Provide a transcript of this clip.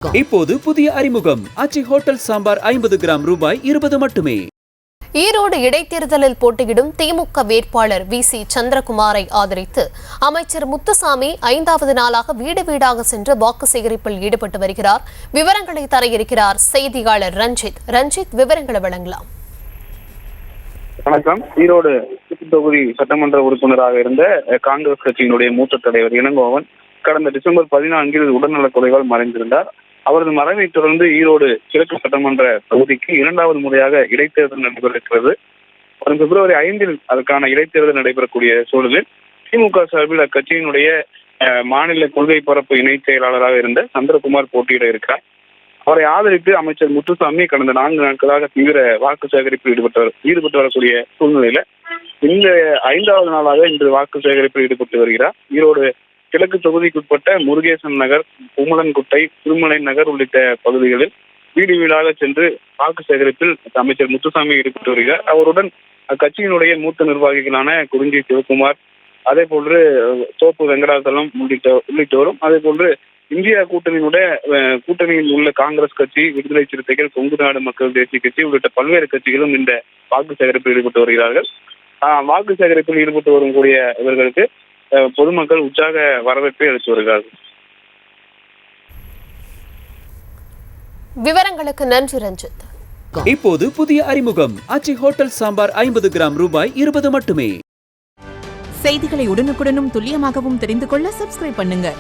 இப்போது புதிய அறிமுகம் ஆச்சி ஹோட்டல் சாம்பார் 50 கிராம் ரூபாய் 20 மட்டுமே. ஈரோடு இடைத்தேர்தலில் போட்டியிடும் திமுக வேட்பாளர் வி.சி. சந்திரகுமாரை ஆதரித்து அமைச்சர் முத்துசாமி 5வது நாளாக வீடு வீடாக சென்று வாக்கு சேகரிப்பில் ஈடுபட்டு வருகிறார். விவரங்களை தர இருக்கிறார் செய்தியாளர் ரஞ்சித். விவரங்களை வழங்கலாம். வணக்கம். ஈரோடு தொகுதி சட்டமன்ற உறுப்பினராக இருந்த காங்கிரஸ் கட்சியினுடைய மூத்த தலைவர் இளங்கோவன் கடந்த டிசம்பர் 14 உடல்நலக் குறைவால் மறைந்திருந்தார். அவரது மறைவை தொடர்ந்து ஈரோடு கிழக்கு சட்டமன்ற தொகுதிக்கு 2வது முறையாக இடைத்தேர்தல் நடைபெறுகிறது. வரும் பிப்ரவரி 5 அதற்கான இடைத்தேர்தல் நடைபெறக்கூடிய சூழலில் திமுக சார்பில் அக்கட்சியினுடைய மாநில கொள்கை பரப்பு இணைச் செயலாளராக இருந்த சந்திரகுமார் போட்டியிட இருக்கிறார். அவரை ஆதரித்து அமைச்சர் முத்துசாமி கடந்த 4 நாட்களாக தீவிர வாக்கு சேகரிப்பில் ஈடுபட்டு வரக்கூடிய சூழ்நிலையில இந்த 5வது நாளாக இன்று வாக்கு சேகரிப்பில் ஈடுபட்டு வருகிறார். ஈரோடு கிழக்கு தொகுதிக்குட்பட்ட முருகேசன் நகர், குமலன்குட்டை, திருமலை நகர் உள்ளிட்ட பகுதிகளில் வீடு வீடாக சென்று வாக்கு சேகரிப்பில் அமைச்சர் முத்துசாமி ஈடுபட்டு வருகிறார். அவருடன் அக்கட்சியினுடைய மூத்த நிர்வாகிகளான குறிஞ்சி சிவகுமார், அதே போன்று தோப்பு வெங்கடாசலம் உள்ளிட்டோரும், அதே போன்று இந்தியா கூட்டணியில் உள்ள காங்கிரஸ் கட்சி, விடுதலை சிறுத்தைகள், கொங்கு நாடு மக்கள் தேசிய கட்சி உள்ளிட்ட பல்வேறு கட்சிகளும் இந்த வாக்கு சேகரிப்பில் ஈடுபட்டு வருகிறார்கள். வாக்கு சேகரிப்பில் ஈடுபட்டு வரக்கூடிய இவர்களுக்கு பொதுமக்கள் உற்சாக வரவேற்பை அளித்து வருகிறார்கள். விவரங்களுக்கு நன்றி ரஞ்சித். இப்போது புதிய அறிமுகம் ஆச்சி ஹோட்டல் சாம்பார் 50 கிராம் ரூபாய் 20 மட்டுமே. செய்திகளை உடனுக்குடனும் துல்லியமாகவும் தெரிந்து கொள்ள சப்ஸ்கிரைப் பண்ணுங்க.